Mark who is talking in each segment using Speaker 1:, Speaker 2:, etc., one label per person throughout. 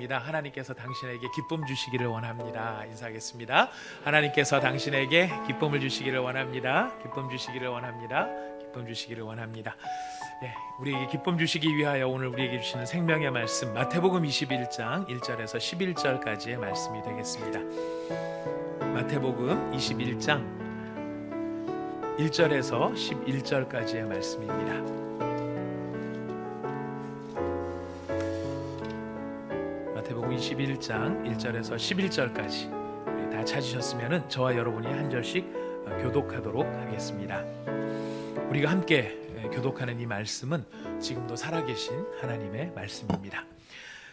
Speaker 1: 하나님께서 당신에게 기쁨 주시기를 원합니다. 인사하겠습니다. 하나님께서 당신에게 기쁨을 주시기를 원합니다. 기쁨 주시기를 원합니다. 기쁨 주시기를 원합니다. 우리에게 기쁨 주시기 위하여 오늘 우리에게 주시는 생명의 말씀, 마태복음 21장 1절에서 11절까지의 말씀이 되겠습니다. 마태복음 21장 1절에서 11절까지의 말씀입니다. 마태복음 21장 1절에서 11절까지 다 찾으셨으면 저와 여러분이 한 절씩 교독하도록 하겠습니다. 우리가 함께 교독하는 이 말씀은 지금도 살아계신 하나님의 말씀입니다.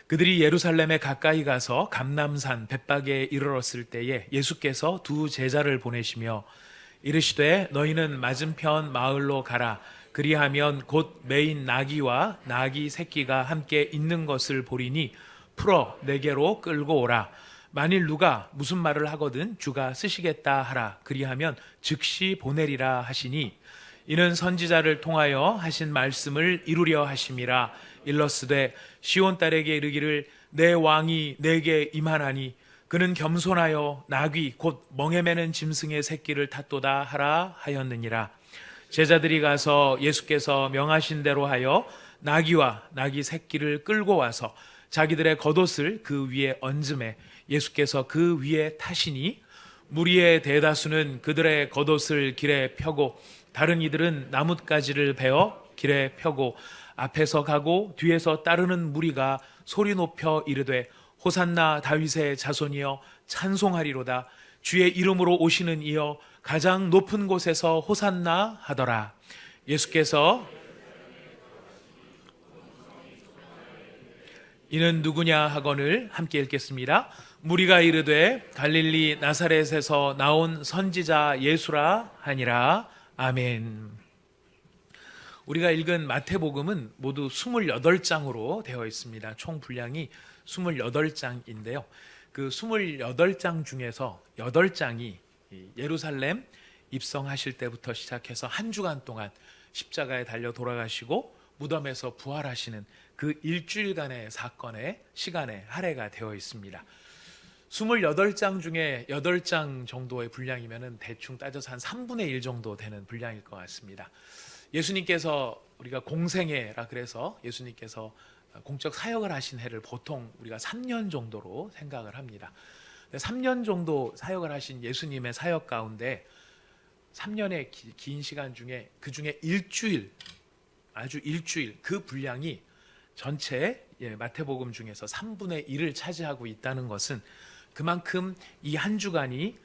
Speaker 1: 그들이 예루살렘에 가까이 가서 감람산 벳박에 이르렀을 때에 예수께서 두 제자를 보내시며 이르시되 너희는 맞은편 마을로 가라. 그리하면 곧 매인 나귀와 나귀 새끼가 함께 있는 것을 보리니 풀어 내게로 끌고 오라. 만일 누가 무슨 말을 하거든 주가 쓰시겠다 하라. 그리하면 즉시 보내리라 하시니 이는 선지자를 통하여 하신 말씀을 이루려 하심이라. 일러스되 시온 딸에게 이르기를 내 왕이 내게 임하나니 그는 겸손하여 나귀 곧 멍에 매는 짐승의 새끼를 탔도다 하라 하였느니라. 제자들이 가서 예수께서 명하신 대로 하여 나귀와 나귀 새끼를 끌고 와서 자기들의 겉옷을 그 위에 얹음에 예수께서 그 위에 타시니 무리의 대다수는 그들의 겉옷을 길에 펴고 다른 이들은 나뭇가지를 베어 길에 펴고 앞에서 가고 뒤에서 따르는 무리가 소리 높여 이르되 호산나 다윗의 자손이여 찬송하리로다. 주의 이름으로 오시는 이여 가장 높은 곳에서 호산나 하더라. 예수께서 이는 누구냐 하거늘 함께 읽겠습니다. 무리가 이르되 갈릴리 나사렛에서 나온 선지자 예수라 하니라. 아멘. 우리가 읽은 마태복음은 모두 28장으로 되어 있습니다. 총 분량이 28장인데요. 그 28장 중에서 8장이 예루살렘 입성하실 때부터 시작해서 한 주간 동안 십자가에 달려 돌아가시고 무덤에서 부활하시는 그 일주일간의 사건의 시간에 할애가 되어 있습니다. 28장 중에 8장 정도의 분량이면 대충 따져서 한 3분의 1 정도 되는 분량일 것 같습니다. 예수님께서 우리가 공생애라 그래서 예수님께서 공적 사역을 하신 해를 보통 우리가 3년 정도로 생각을 합니다. 3년 정도 사역을 하신 예수님의 사역 가운데 3년의 긴 시간 중에 그 중에 일주일, 아주 일주일 그 분량이 전체 마태복음 중에서 3분의 1을 차지하고 있다는 것은 그만큼 이 한 주간이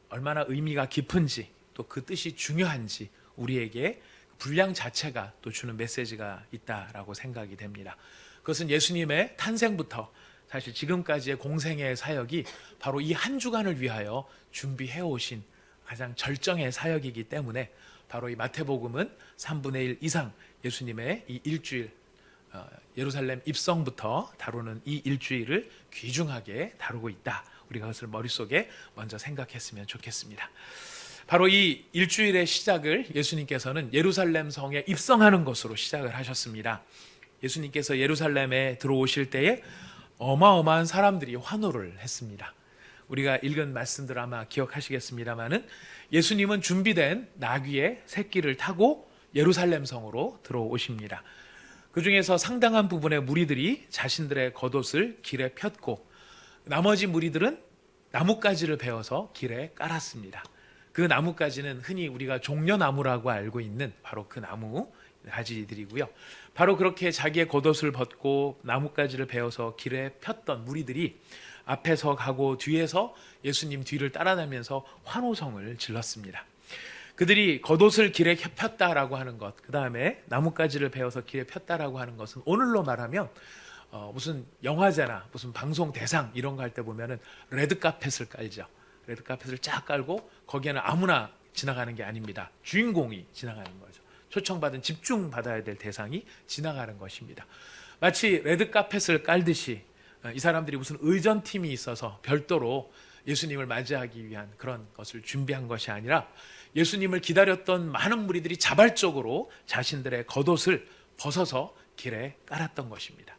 Speaker 1: 얼마나 의미가 깊은지 또 그 뜻이 중요한지 우리에게 분량 자체가 또 주는 메시지가 있다라고 생각이 됩니다. 그것은 예수님의 탄생부터 사실 지금까지의 공생애의 사역이 바로 이 한 주간을 위하여 준비해 오신 가장 절정의 사역이기 때문에 바로 이 마태복음은 3분의 1 이상 예수님의 이 일주일 예루살렘 입성부터 다루는 이 일주일을 귀중하게 다루고 있다. 우리가 그것을 머릿속에 먼저 생각했으면 좋겠습니다. 바로 이 일주일의 시작을 예수님께서는 예루살렘 성에 입성하는 것으로 시작을 하셨습니다. 예수님께서 예루살렘에 들어오실 때에 어마어마한 사람들이 환호를 했습니다. 우리가 읽은 말씀들 아마 기억하시겠습니다마는 예수님은 준비된 나귀의 새끼를 타고 예루살렘 성으로 들어오십니다. 그 중에서 상당한 부분의 무리들이 자신들의 겉옷을 길에 폈고 나머지 무리들은 나뭇가지를 베어서 길에 깔았습니다. 그 나뭇가지는 흔히 우리가 종려나무라고 알고 있는 바로 그 나무 가지들이고요. 바로 그렇게 자기의 겉옷을 벗고 나뭇가지를 베어서 길에 폈던 무리들이 앞에서 가고 뒤에서 예수님 뒤를 따라다니면서 환호성을 질렀습니다. 그들이 겉옷을 길에 폈다라고 하는 것, 그 다음에 나뭇가지를 베어서 길에 폈다라고 하는 것은 오늘로 말하면 무슨 영화제나 무슨 방송 대상 이런 거 할 때 보면은 레드카펫을 깔죠. 레드카펫을 쫙 깔고 거기에는 아무나 지나가는 게 아닙니다. 주인공이 지나가는 거죠. 초청받은 집중받아야 될 대상이 지나가는 것입니다. 마치 레드카펫을 깔듯이 이 사람들이 무슨 의전팀이 있어서 별도로 예수님을 맞이하기 위한 그런 것을 준비한 것이 아니라 예수님을 기다렸던 많은 무리들이 자발적으로 자신들의 겉옷을 벗어서 길에 깔았던 것입니다.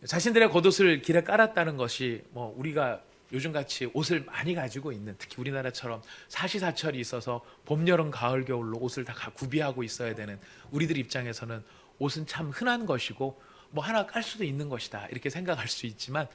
Speaker 1: 자신들의 겉옷을 길에 깔았다는 것이 우리가 요즘같이 옷을 많이 가지고 있는, 특히 우리나라처럼 사시사철이 있어서 봄, 여름, 가을, 겨울로 옷을 다 구비하고 있어야 되는 우리들 입장에서는 옷은 참 흔한 것이고 하나 깔 수도 있는 것이다 이렇게 생각할 수 있지만,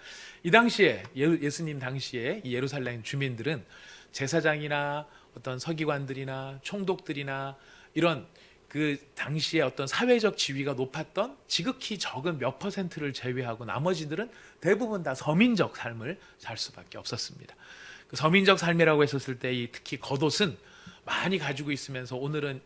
Speaker 1: 이 당시에 예수님 당시에 이 예루살렘 주민들은 제사장이나 어떤 서기관들이나 총독들이나 이런 그 당시에 어떤 사회적 지위가 높았던 지극히 적은 몇 퍼센트를 제외하고 나머지들은 대부분 다 서민적 삶을 살 수밖에 없었습니다. 그 서민적 삶이라고 했었을 때 특히 겉옷은 많이 가지고 있으면서 오늘은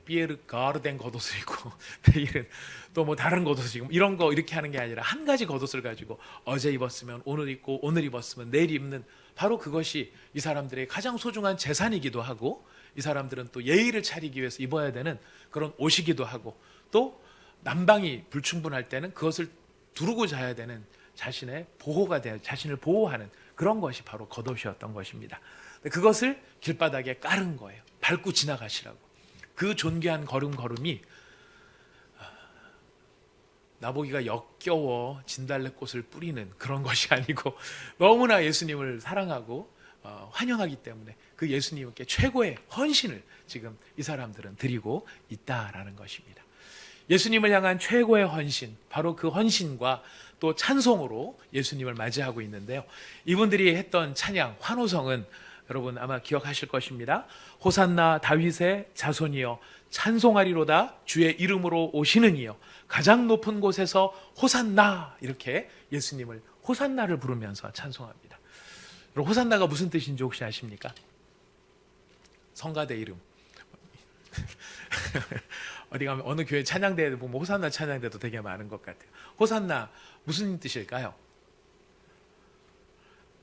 Speaker 1: 피에르 가르덴 겉옷을 입고 내일은 또 다른 겉옷을 입고 이런 거 이렇게 하는 게 아니라 한 가지 겉옷을 가지고 어제 입었으면 오늘 입고 오늘 입었으면 내일 입는, 바로 그것이 이 사람들의 가장 소중한 재산이기도 하고, 이 사람들은 또 예의를 차리기 위해서 입어야 되는 그런 옷이기도 하고, 또 난방이 불충분할 때는 그것을 두르고 자야 되는 자신의 보호가 되어 자신을 보호하는 그런 것이 바로 겉옷이었던 것입니다. 그것을 길바닥에 깔은 거예요. 밟고 지나가시라고. 그 존귀한 걸음이 나보기가 역겨워 진달래꽃을 뿌리는 그런 것이 아니고 너무나 예수님을 사랑하고 환영하기 때문에 그 예수님께 최고의 헌신을 지금 이 사람들은 드리고 있다라는 것입니다. 예수님을 향한 최고의 헌신, 바로 그 헌신과 또 찬송으로 예수님을 맞이하고 있는데요. 이분들이 했던 찬양 환호성은 여러분 아마 기억하실 것입니다. 호산나 다윗의 자손이여 찬송하리로다 주의 이름으로 오시는 이여 가장 높은 곳에서 호산나, 이렇게 예수님을 호산나를 부르면서 찬송합니다. 여러분, 호산나가 무슨 뜻인지 혹시 아십니까? 성가대 이름. 어디 가면 어느 교회 찬양대에 보면 호산나 찬양대도 되게 많은 것 같아요. 호산나 무슨 뜻일까요?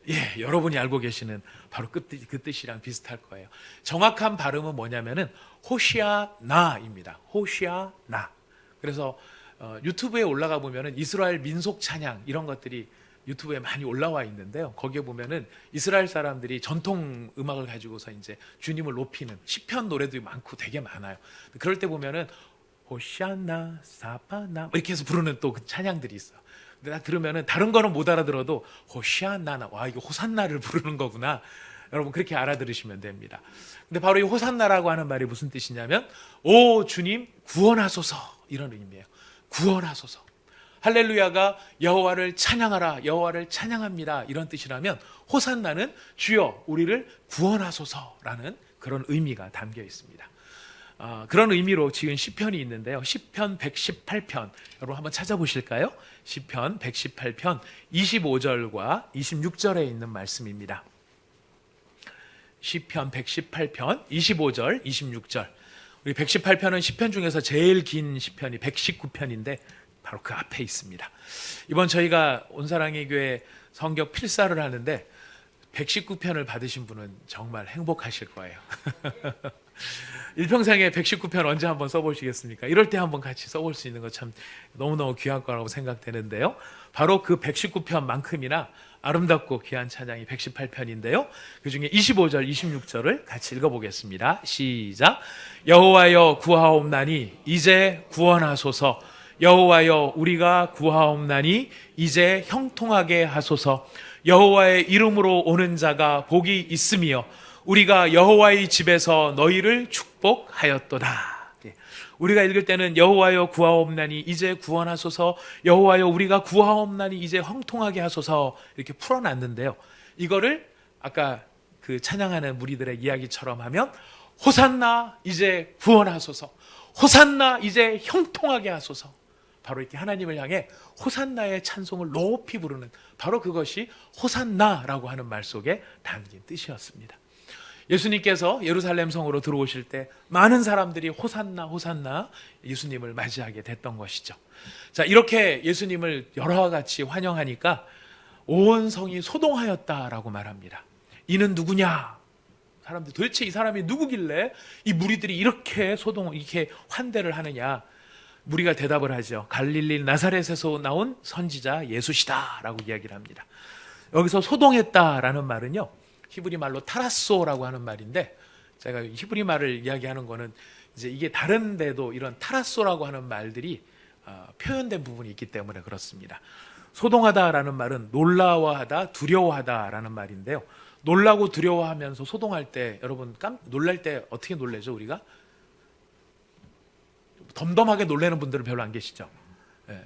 Speaker 1: 예, 여러분이 알고 계시는 바로 그 뜻이랑 비슷할 거예요. 정확한 발음은 뭐냐면은 호시아나입니다. 호시아나. 그래서 유튜브에 올라가 보면은 이스라엘 민속 찬양 이런 것들이 유튜브에 많이 올라와 있는데요. 거기에 보면은 이스라엘 사람들이 전통 음악을 가지고서 이제 주님을 높이는 시편 노래도 많고 되게 많아요. 그럴 때 보면은 호시아나 사바나 이렇게 해서 부르는 또 그 찬양들이 있어요. 근데 딱 들으면은 다른 거는 못 알아들어도 호시아나나, 와 이거 호산나를 부르는 거구나. 여러분 그렇게 알아들으시면 됩니다. 근데 바로 이 호산나라고 하는 말이 무슨 뜻이냐면 오 주님 구원하소서, 이런 의미예요. 구원하소서. 할렐루야가 여호와를 찬양하라, 여호와를 찬양합니다, 이런 뜻이라면 호산나는 주여 우리를 구원하소서라는 그런 의미가 담겨 있습니다. 그런 의미로 지은 시편이 있는데요. 시편 118편 여러분 한번 찾아보실까요? 시편 118편 25절과 26절에 있는 말씀입니다. 시편 118편 25절 26절. 우리 118편은 시편 중에서 제일 긴 시편이 119편인데 바로 그 앞에 있습니다. 이번 저희가 온사랑의 교회 성경 필사를 하는데 119편을 받으신 분은 정말 행복하실 거예요. 일평생에 119편 언제 한번 써보시겠습니까? 이럴 때 한번 같이 써볼 수 있는 거 참 너무너무 귀한 거라고 생각되는데요. 바로 그 119편만큼이나 아름답고 귀한 찬양이 118편인데요. 그 중에 25절, 26절을 같이 읽어보겠습니다. 시작. 여호와여 구하옵나니 이제 구원하소서. 여호와여 우리가 구하옵나니 이제 형통하게 하소서. 여호와의 이름으로 오는 자가 복이 있으며 우리가 여호와의 집에서 너희를 축복하였도다. 우리가 읽을 때는 여호와여 구하옵나니 이제 구원하소서, 여호와여 우리가 구하옵나니 이제 형통하게 하소서, 이렇게 풀어놨는데요. 이거를 아까 그 찬양하는 무리들의 이야기처럼 하면 호산나 이제 구원하소서, 호산나 이제 형통하게 하소서, 바로 이렇게 하나님을 향해 호산나의 찬송을 높이 부르는 바로 그것이 호산나라고 하는 말 속에 담긴 뜻이었습니다. 예수님께서 예루살렘 성으로 들어오실 때 많은 사람들이 호산나 호산나 예수님을 맞이하게 됐던 것이죠. 자, 이렇게 예수님을 여러 같이 환영하니까 온 성이 소동하였다라고 말합니다. 이는 누구냐? 사람들 도대체 이 사람이 누구길래 이 무리들이 이렇게 이렇게 환대를 하느냐? 무리가 대답을 하죠. 갈릴리 나사렛에서 나온 선지자 예수시다라고 이야기를 합니다. 여기서 소동했다라는 말은요, 히브리 말로 타라소라고 하는 말인데, 제가 히브리 말을 이야기하는 거는 이제 이게 다른 데도 이런 타라소라고 하는 말들이 표현된 부분이 있기 때문에 그렇습니다. 소동하다라는 말은 놀라워하다, 두려워하다라는 말인데요. 놀라고 두려워하면서 소동할 때 여러분 놀랄 때 어떻게 놀래죠? 우리가 덤덤하게 놀라는 분들은 별로 안 계시죠? 예,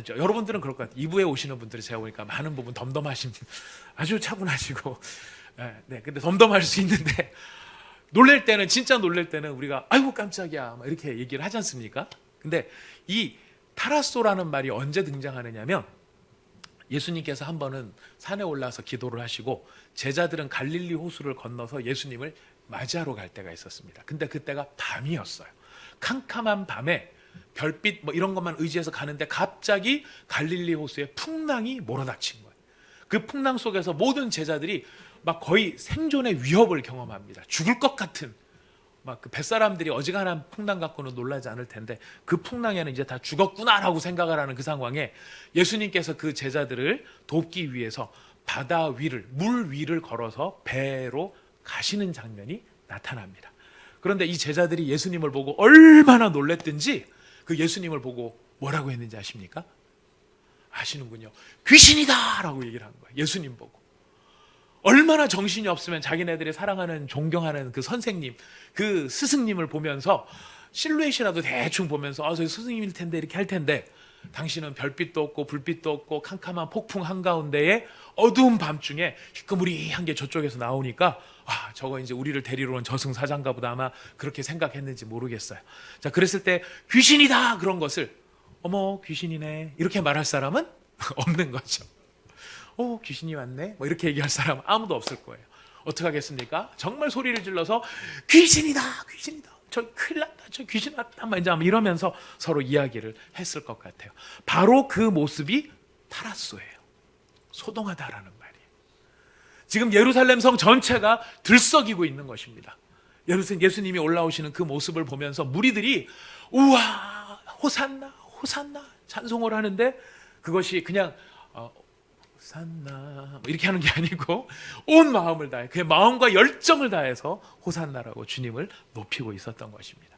Speaker 1: 여러분들은 그럴 것 같아요. 2부에 오시는 분들이 제가 보니까 많은 부분 덤덤하신 아주 차분하시고 네, 근데 덤덤할 수 있는데 놀랄 때는 진짜 놀랄 때는 우리가 아이고 깜짝이야 막 이렇게 얘기를 하지 않습니까? 근데 이 타라소라는 말이 언제 등장하느냐면 예수님께서 한 번은 산에 올라서 기도를 하시고 제자들은 갈릴리 호수를 건너서 예수님을 맞이하러 갈 때가 있었습니다. 근데 그때가 밤이었어요. 캄캄한 밤에 별빛 뭐 이런 것만 의지해서 가는데 갑자기 갈릴리 호수에 풍랑이 몰아닥친 거예요. 그 풍랑 속에서 모든 제자들이 막 거의 생존의 위협을 경험합니다. 죽을 것 같은 막 그 뱃사람들이 어지간한 풍랑 갖고는 놀라지 않을 텐데 그 풍랑에는 이제 다 죽었구나라고 생각을 하는 그 상황에 예수님께서 그 제자들을 돕기 위해서 바다 위를 물 위를 걸어서 배로 가시는 장면이 나타납니다. 그런데 이 제자들이 예수님을 보고 얼마나 놀랬든지 그 예수님을 보고 뭐라고 했는지 아십니까? 아시는군요. 귀신이다 라고 얘기를 한 거예요. 예수님 보고. 얼마나 정신이 없으면 자기네들이 사랑하는 존경하는 그 선생님, 그 스승님을 보면서 실루엣이라도 대충 보면서 저 스승님일 텐데 이렇게 할 텐데 당신은 별빛도 없고 불빛도 없고 캄캄한 폭풍 한가운데에 어두운 밤중에 희끄무리한 게 저쪽에서 나오니까 저거 이제 우리를 데리러 온 저승사자인가 보다 아마 그렇게 생각했는지 모르겠어요. 자, 그랬을 때 귀신이다 그런 것을 어머 귀신이네 이렇게 말할 사람은 없는 거죠. 귀신이 왔네 뭐 이렇게 얘기할 사람은 아무도 없을 거예요. 어떻게 하겠습니까? 정말 소리를 질러서 귀신이다 귀신이다 저 큰일 났다 저 귀신 왔다 막 이제 이러면서 서로 이야기를 했을 것 같아요. 바로 그 모습이 타라소예요. 소동하다라는 말이에요. 지금 예루살렘 성 전체가 들썩이고 있는 것입니다. 예수님이 올라오시는 그 모습을 보면서 무리들이 우와 호산나 호산나 찬송을 하는데 그것이 그냥 호산나 이렇게 하는 게 아니고 온 마음을 다해 그의 마음과 열정을 다해서 호산나라고 주님을 높이고 있었던 것입니다.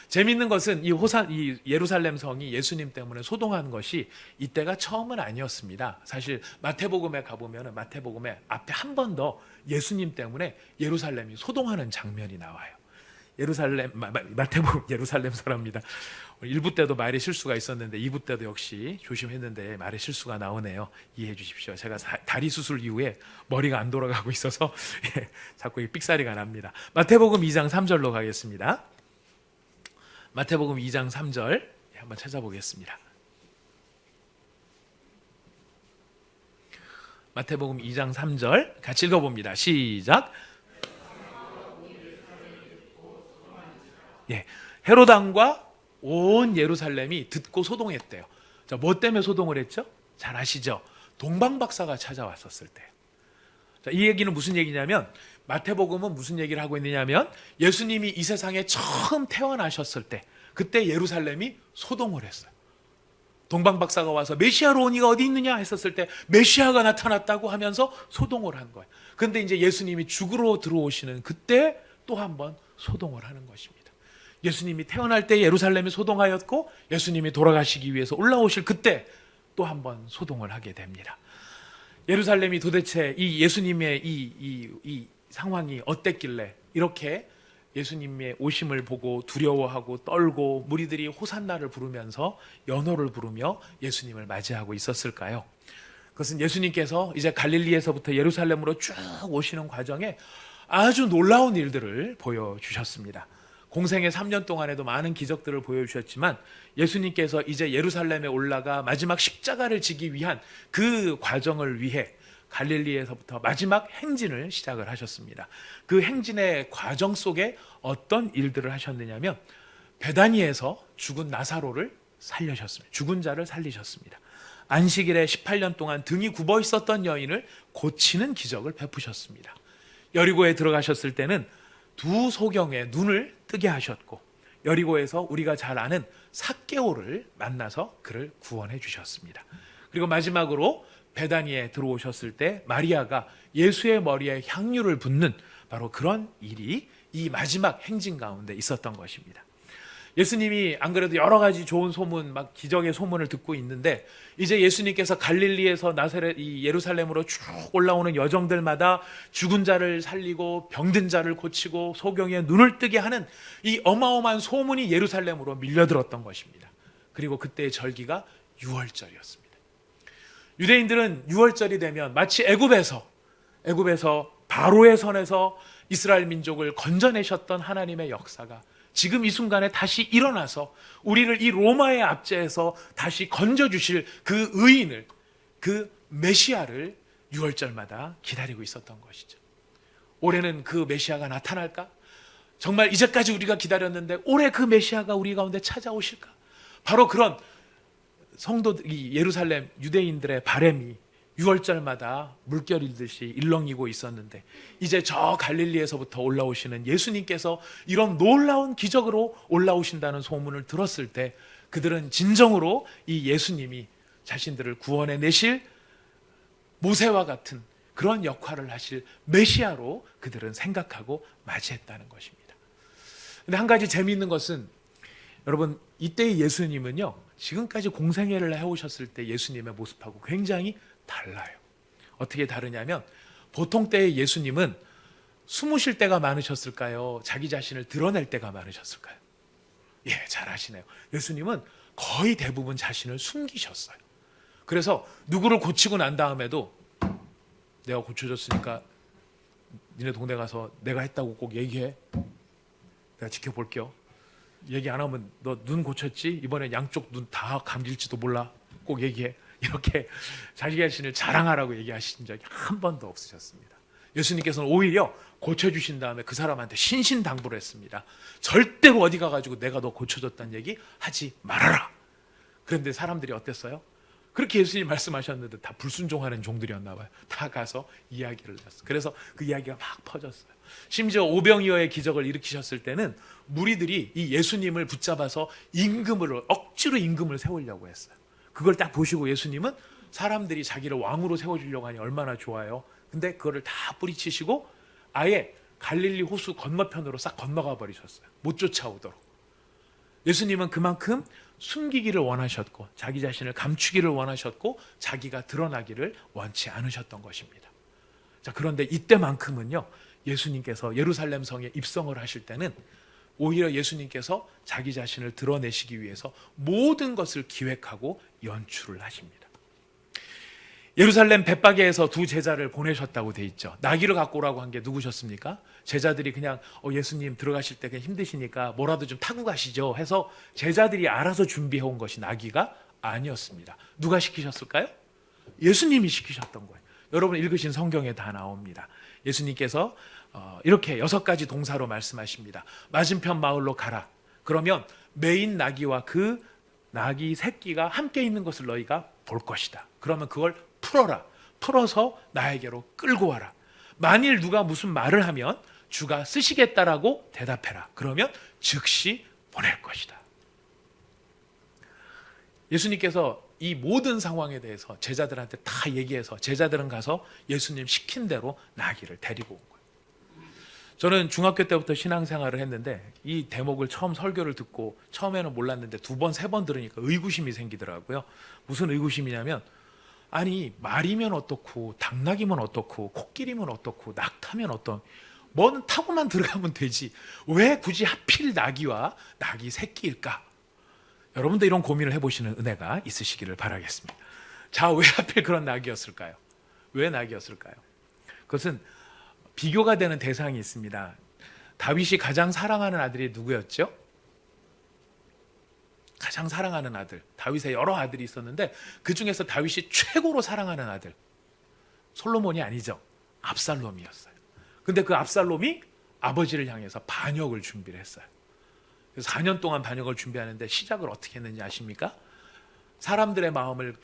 Speaker 1: 재미있는 것은 이 예루살렘 성이 예수님 때문에 소동한 것이 이때가 처음은 아니었습니다. 사실 마태복음에 가보면 마태복음에 앞에 한 번 더 예수님 때문에 예루살렘이 소동하는 장면이 나와요. 마태복음 예루살렘서랍니다. 1부 때도 말에 실수가 있었는데 2부 때도 역시 조심했는데 말에 실수가 나오네요. 이해해 주십시오. 제가 다리 수술 이후에 머리가 안 돌아가고 있어서 자꾸 삑사리가 납니다. 마태복음 2장 3절로 가겠습니다. 마태복음 2장 3절 한번 찾아보겠습니다. 마태복음 2장 3절 같이 읽어봅니다. 시작. 헤롯 왕과 온 예루살렘이 듣고 소동했대요. 자, 뭐 때문에 소동을 했죠? 잘 아시죠? 동방박사가 찾아왔었을 때. 자, 이 얘기는 무슨 얘기냐면 마태복음은 무슨 얘기를 하고 있느냐면 예수님이 이 세상에 처음 태어나셨을 때 그때 예루살렘이 소동을 했어요. 동방박사가 와서 메시아로 온 이가 어디 있느냐 했었을 때 메시아가 나타났다고 하면서 소동을 한 거예요. 그런데 이제 예수님이 죽으러 들어오시는 그때 또 한 번 소동을 하는 것입니다. 예수님이 태어날 때 예루살렘이 소동하였고 예수님이 돌아가시기 위해서 올라오실 그때 또 한 번 소동을 하게 됩니다. 예루살렘이 도대체 이 예수님의 이 상황이 어땠길래 이렇게 예수님의 오심을 보고 두려워하고 떨고 무리들이 호산나를 부르면서 연호를 부르며 예수님을 맞이하고 있었을까요? 그것은 예수님께서 이제 갈릴리에서부터 예루살렘으로 쭉 오시는 과정에 아주 놀라운 일들을 보여주셨습니다. 공생의 3년 동안에도 많은 기적들을 보여주셨지만 예수님께서 이제 예루살렘에 올라가 마지막 십자가를 지기 위한 그 과정을 위해 갈릴리에서부터 마지막 행진을 시작을 하셨습니다. 그 행진의 과정 속에 어떤 일들을 하셨느냐면 베다니에서 죽은 나사로를 살리셨습니다. 죽은 자를 살리셨습니다. 안식일에 18년 동안 등이 굽어 있었던 여인을 고치는 기적을 베푸셨습니다. 여리고에 들어가셨을 때는 두 소경의 눈을 뜨게 하셨고 여리고에서 우리가 잘 아는 삭개오를 만나서 그를 구원해 주셨습니다. 그리고 마지막으로 베다니에 들어오셨을 때 마리아가 예수의 머리에 향유를 붓는 바로 그런 일이 이 마지막 행진 가운데 있었던 것입니다. 예수님이 안 그래도 여러 가지 좋은 소문, 막 기적의 소문을 듣고 있는데 이제 예수님께서 갈릴리에서 나사렛 이 예루살렘으로 쭉 올라오는 여정들마다 죽은 자를 살리고 병든 자를 고치고 소경의 눈을 뜨게 하는 이 어마어마한 소문이 예루살렘으로 밀려들었던 것입니다. 그리고 그때의 절기가 유월절이었습니다. 유대인들은 유월절이 되면 마치 애굽에서 바로의 손에서 이스라엘 민족을 건져내셨던 하나님의 역사가 지금 이 순간에 다시 일어나서 우리를 이 로마의 압제에서 다시 건져주실 그 의인을, 그 메시아를 유월절마다 기다리고 있었던 것이죠. 올해는 그 메시아가 나타날까? 정말 이제까지 우리가 기다렸는데 올해 그 메시아가 우리 가운데 찾아오실까? 바로 그런 성도들이, 예루살렘 유대인들의 바람이 유월절마다 물결이듯이 일렁이고 있었는데 이제 저 갈릴리에서부터 올라오시는 예수님께서 이런 놀라운 기적으로 올라오신다는 소문을 들었을 때 그들은 진정으로 이 예수님이 자신들을 구원해 내실 모세와 같은 그런 역할을 하실 메시아로 그들은 생각하고 맞이했다는 것입니다. 근데 한 가지 재미있는 것은 여러분, 이때의 예수님은요, 지금까지 공생애를 해오셨을 때 예수님의 모습하고 굉장히 달라요. 어떻게 다르냐면 보통 때의 예수님은 숨으실 때가 많으셨을까요? 자기 자신을 드러낼 때가 많으셨을까요? 예, 잘 아시네요. 예수님은 거의 대부분 자신을 숨기셨어요. 그래서 누구를 고치고 난 다음에도 내가 고쳐줬으니까 니네 동네 가서 내가 했다고 꼭 얘기해. 내가 지켜볼게요. 얘기 안 하면 너 눈 고쳤지? 이번에 양쪽 눈 다 감길지도 몰라. 꼭 얘기해. 이렇게 자기 자신을 자랑하라고 얘기하신 적이 한 번도 없으셨습니다. 예수님께서는 오히려 고쳐주신 다음에 그 사람한테 신신당부를 했습니다. 절대로 어디 가가지고 내가 너 고쳐줬다는 얘기 하지 말아라. 그런데 사람들이 어땠어요? 그렇게 예수님 말씀하셨는데 다 불순종하는 종들이었나 봐요. 다 가서 이야기를 했어요. 그래서 그 이야기가 막 퍼졌어요. 심지어 오병이어의 기적을 일으키셨을 때는 무리들이 이 예수님을 붙잡아서 억지로 임금을 세우려고 했어요. 그걸 딱 보시고 예수님은 사람들이 자기를 왕으로 세워주려고 하니 얼마나 좋아요. 근데 그거를 다 뿌리치시고 아예 갈릴리 호수 건너편으로 싹 건너가 버리셨어요. 못 쫓아오도록. 예수님은 그만큼 숨기기를 원하셨고 자기 자신을 감추기를 원하셨고 자기가 드러나기를 원치 않으셨던 것입니다. 자, 그런데 이때만큼은요, 예수님께서 예루살렘 성에 입성을 하실 때는 오히려 예수님께서 자기 자신을 드러내시기 위해서 모든 것을 기획하고 연출을 하십니다. 예루살렘 벳바게에서 두 제자를 보내셨다고 돼 있죠. 나귀를 갖고 오라고 한 게 누구셨습니까? 제자들이 그냥 예수님 들어가실 때 그냥 힘드시니까 뭐라도 좀 타고 가시죠 해서 제자들이 알아서 준비해 온 것이 나귀가 아니었습니다. 누가 시키셨을까요? 예수님이 시키셨던 거예요. 여러분 읽으신 성경에 다 나옵니다. 예수님께서 이렇게 6가지 동사로 말씀하십니다. 맞은편 마을로 가라. 그러면 메인 나귀와 그 나귀 새끼가 함께 있는 것을 너희가 볼 것이다. 그러면 그걸 풀어라. 풀어서 나에게로 끌고 와라. 만일 누가 무슨 말을 하면 주가 쓰시겠다라고 대답해라. 그러면 즉시 보낼 것이다. 예수님께서 이 모든 상황에 대해서 제자들한테 다 얘기해서 제자들은 가서 예수님 시킨 대로 나귀를 데리고 온 거예요. 저는 중학교 때부터 신앙생활을 했는데 이 대목을 처음 설교를 듣고 처음에는 몰랐는데 2번, 3번 들으니까 의구심이 생기더라고요. 무슨 의구심이냐면 아니 말이면 어떻고 당나귀면 어떻고 코끼리면 어떻고 낙타면 뭐는 타고만 들어가면 되지 왜 굳이 하필 나귀와 나귀 새끼일까? 여러분도 이런 고민을 해보시는 은혜가 있으시기를 바라겠습니다. 자, 왜 하필 그런 나귀였을까요? 왜 나귀였을까요? 그것은 비교가 되는 대상이 있습니다. 다윗이 가장 사랑하는 아들이 누구였죠? 가장 사랑하는 아들. 다윗의 여러 아들이 있었는데 그 중에서 다윗이 최고로 사랑하는 아들 솔로몬이 아니죠. 압살롬이었어요. 근데 그 압살롬이 아버지를 향해서 반역을 준비를 했어요. 그래서 4년 동안 반역을 준비하는데 시작을 어떻게 했는지 아십니까? 사람들의 마음을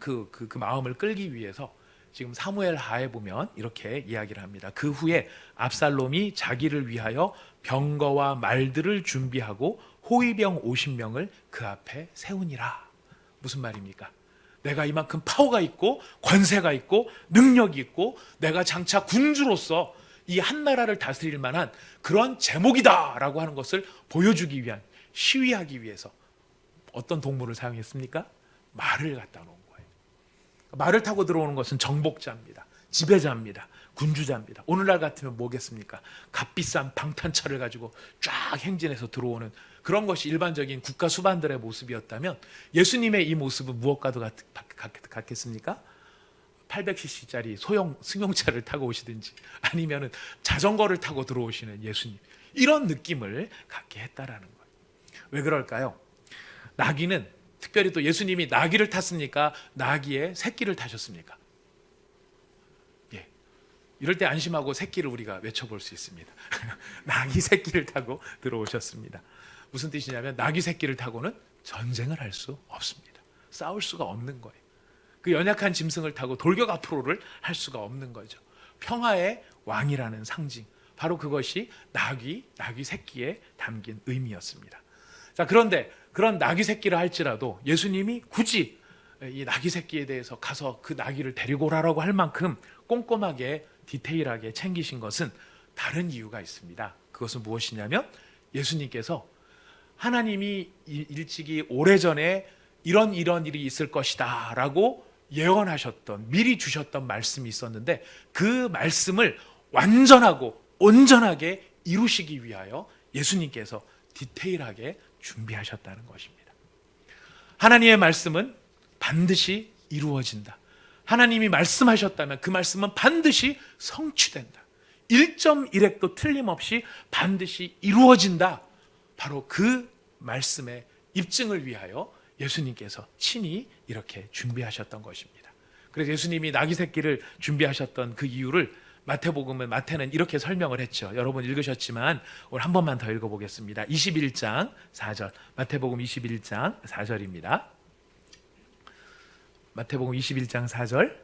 Speaker 1: 그 마음을 끌기 위해서 지금 사무엘 하에 보면 이렇게 이야기를 합니다. 그 후에 압살롬이 자기를 위하여 병거와 말들을 준비하고 호위병 50명을 그 앞에 세우니라. 무슨 말입니까? 내가 이만큼 파워가 있고 권세가 있고 능력이 있고 내가 장차 군주로서 이 한 나라를 다스릴 만한 그런 제목이다라고 하는 것을 보여주기 위한, 시위하기 위해서 어떤 동물을 사용했습니까? 말을 갖다 놓은 거예요. 말을 타고 들어오는 것은 정복자입니다. 지배자입니다. 군주자입니다. 오늘날 같으면 뭐겠습니까? 값비싼 방탄차를 가지고 쫙 행진해서 들어오는 그런 것이 일반적인 국가 수반들의 모습이었다면 예수님의 이 모습은 무엇과도 같겠습니까? 800cc짜리 소형 승용차를 타고 오시든지 아니면 자전거를 타고 들어오시는 예수님, 이런 느낌을 갖게 했다라는 거예요. 왜 그럴까요? 나귀는, 특별히 또 예수님이 나귀를 탔습니까? 나귀의 새끼를 타셨습니까? 예, 이럴 때 안심하고 새끼를 우리가 외쳐볼 수 있습니다. 나귀 새끼를 타고 들어오셨습니다. 무슨 뜻이냐면 나귀 새끼를 타고는 전쟁을 할 수 없습니다. 싸울 수가 없는 거예요. 그 연약한 짐승을 타고 돌격 앞으로를 할 수가 없는 거죠. 평화의 왕이라는 상징, 바로 그것이 나귀 새끼에 담긴 의미였습니다. 자, 그런데 그런 나귀 새끼를 할지라도 예수님이 굳이 이 나귀 새끼에 대해서 가서 그 나귀를 데리고 오라라고 할 만큼 꼼꼼하게 디테일하게 챙기신 것은 다른 이유가 있습니다. 그것은 무엇이냐면 예수님께서 하나님이 일찍이 오래전에 이런 일이 있을 것이다 라고 예언하셨던, 미리 주셨던 말씀이 있었는데 그 말씀을 완전하고 온전하게 이루시기 위하여 예수님께서 디테일하게 준비하셨다는 것입니다. 하나님의 말씀은 반드시 이루어진다. 하나님이 말씀하셨다면 그 말씀은 반드시 성취된다. 1.1획도 틀림없이 반드시 이루어진다. 바로 그 말씀의 입증을 위하여 예수님께서 친히 이렇게 준비하셨던 것입니다. 그래서 예수님이 나귀 새끼를 준비하셨던 그 이유를 마태는 이렇게 설명을 했죠. 여러분 읽으셨지만 오늘 한 번만 더 읽어보겠습니다. 21장 4절, 마태복음 21장 4절입니다. 마태복음 21장 4절,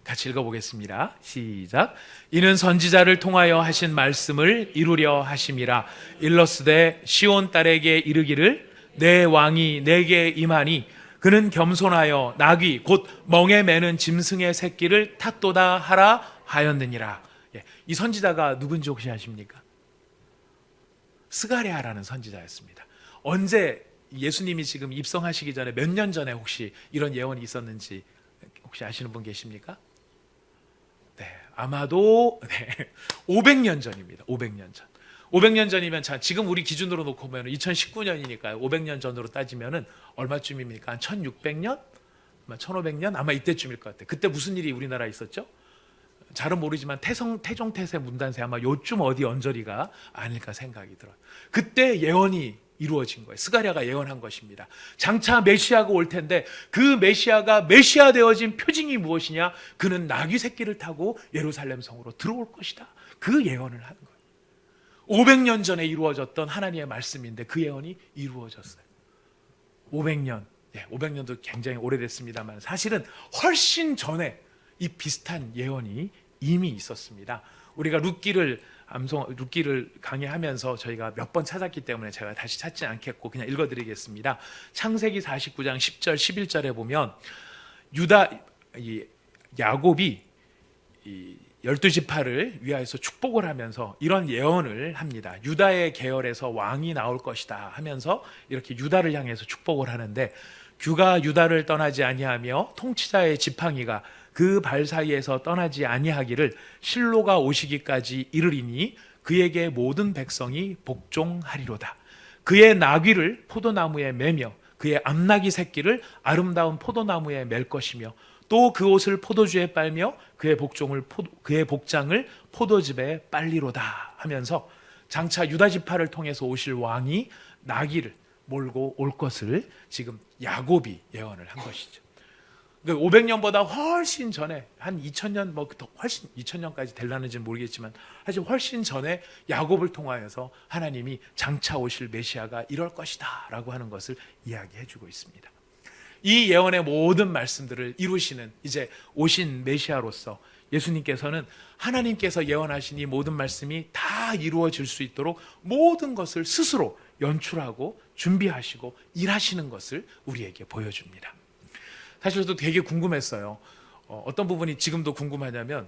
Speaker 1: 같이 읽어보겠습니다. 시작. 이는 선지자를 통하여 하신 말씀을 이루려 하심이라. 일러스되 시온 딸에게 이르기를 내 왕이 내게 임하니 그는 겸손하여 나귀 곧 멍에 매는 짐승의 새끼를 탔도다 하라 하였느니라. 이 선지자가 누군지 혹시 아십니까? 스가랴라는 선지자였습니다. 언제 예수님이 지금 입성하시기 전에 몇 년 전에 혹시 이런 예언이 있었는지 혹시 아시는 분 계십니까? 네, 아마도 500년 전입니다. 500년 전. 500년 전이면 자, 지금 우리 기준으로 놓고 보면 2019년이니까요. 500년 전으로 따지면은 얼마쯤입니까? 한 1600년? 아마 1500년? 아마 이때쯤일 것 같아요. 그때 무슨 일이 우리나라에 있었죠? 잘은 모르지만 태종태세 문단세 아마 요쯤 어디 언저리가 아닐까 생각이 들어요. 그때 예언이 이루어진 거예요. 스가랴가 예언한 것입니다. 장차 메시아가 올 텐데 그 메시아가 메시아 되어진 표징이 무엇이냐? 그는 나귀 새끼를 타고 예루살렘 성으로 들어올 것이다. 그 예언을 하는 거예요. 500년 전에 이루어졌던 하나님의 말씀인데 그 예언이 이루어졌어요. 500년, 500년도 굉장히 오래됐습니다만 사실은 훨씬 전에 이 비슷한 예언이 이미 있었습니다. 우리가 룻기를 강의하면서 저희가 몇 번 찾았기 때문에 제가 다시 찾지 않겠고 그냥 읽어드리겠습니다. 창세기 49장 10절 11절에 보면 야곱이 12지파를 위하여서 축복을 하면서 이런 예언을 합니다. 유다의 계열에서 왕이 나올 것이다 하면서 이렇게 유다를 향해서 축복을 하는데 규가 유다를 떠나지 아니하며 통치자의 지팡이가 그 발 사이에서 떠나지 아니하기를 실로가 오시기까지 이르리니 그에게 모든 백성이 복종하리로다. 그의 나귀를 포도나무에 매며 그의 암나귀 새끼를 아름다운 포도나무에 맬 것이며 또 그 옷을 포도주에 빨며 그의 복장을 포도즙에 빨리로다 하면서 장차 유다 지파를 통해서 오실 왕이 나귀를 몰고 올 것을 지금 야곱이 예언을 한 것이죠. 500년보다 훨씬 전에 한 2000년 훨씬 2000년까지 될라는지는 모르겠지만 사실 훨씬 전에 야곱을 통하여서 하나님이 장차 오실 메시아가 이럴 것이다라고 하는 것을 이야기해 주고 있습니다. 이 예언의 모든 말씀들을 이루시는 이제 오신 메시아로서 예수님께서는 하나님께서 예언하신 이 모든 말씀이 다 이루어질 수 있도록 모든 것을 스스로 연출하고 준비하시고 일하시는 것을 우리에게 보여줍니다. 사실 저도 되게 궁금했어요. 어떤 부분이 지금도 궁금하냐면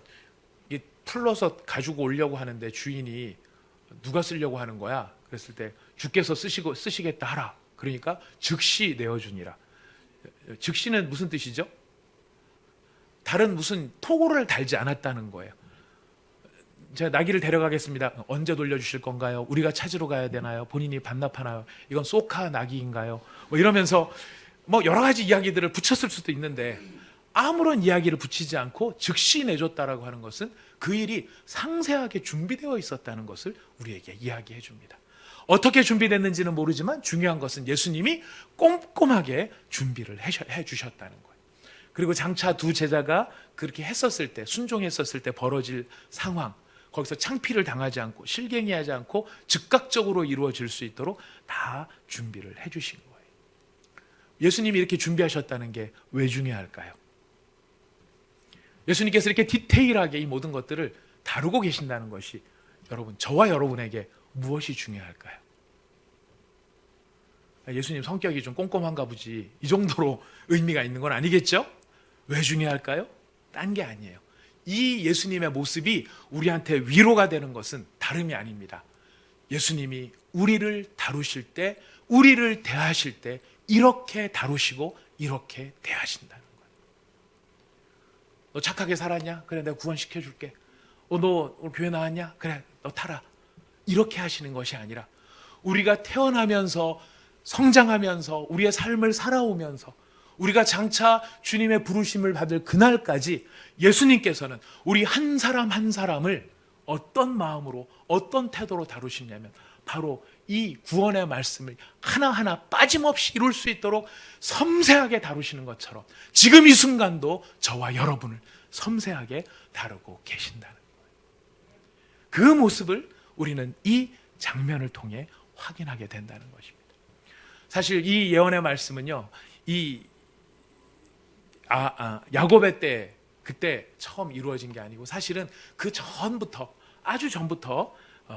Speaker 1: 풀러서 가지고 오려고 하는데 주인이 누가 쓰려고 하는 거야? 그랬을 때 주께서 쓰시겠다 하라. 그러니까 즉시 내어주니라. 즉시는 무슨 뜻이죠? 다른 무슨 토고를 달지 않았다는 거예요. 제가 나귀를 데려가겠습니다. 언제 돌려주실 건가요? 우리가 찾으러 가야 되나요? 본인이 반납하나요? 이건 쏘카 나귀인가요? 뭐 이러면서 뭐 여러 가지 이야기들을 붙였을 수도 있는데 아무런 이야기를 붙이지 않고 즉시 내줬다라고 하는 것은 그 일이 상세하게 준비되어 있었다는 것을 우리에게 이야기해 줍니다. 어떻게 준비됐는지는 모르지만 중요한 것은 예수님이 꼼꼼하게 준비를 해 주셨다는 거예요. 그리고 장차 두 제자가 그렇게 했었을 때, 순종했었을 때 벌어질 상황, 거기서 창피를 당하지 않고 실갱이하지 않고 즉각적으로 이루어질 수 있도록 다 준비를 해 주신 거예요. 예수님이 이렇게 준비하셨다는 게 왜 중요할까요? 예수님께서 이렇게 디테일하게 이 모든 것들을 다루고 계신다는 것이 여러분, 저와 여러분에게 무엇이 중요할까요? 예수님 성격이 좀 꼼꼼한가 보지 이 정도로 의미가 있는 건 아니겠죠? 왜 중요할까요? 딴 게 아니에요. 이 예수님의 모습이 우리한테 위로가 되는 것은 다름이 아닙니다. 예수님이 우리를 다루실 때, 우리를 대하실 때 이렇게 다루시고 이렇게 대하신다는 거예요. 너 착하게 살았냐? 그래, 내가 구원시켜줄게. 너 오늘 교회 나왔냐? 그래, 너 타라. 이렇게 하시는 것이 아니라 우리가 태어나면서 성장하면서 우리의 삶을 살아오면서 우리가 장차 주님의 부르심을 받을 그날까지 예수님께서는 우리 한 사람 한 사람을 어떤 마음으로 어떤 태도로 다루시냐면 바로 이 구원의 말씀을 하나하나 빠짐없이 이룰 수 있도록 섬세하게 다루시는 것처럼 지금 이 순간도 저와 여러분을 섬세하게 다루고 계신다는 거예요. 그 모습을 우리는 이 장면을 통해 확인하게 된다는 것입니다. 사실 이 예언의 말씀은요, 이 야곱의 때 그때 처음 이루어진 게 아니고 사실은 그 전부터 아주 전부터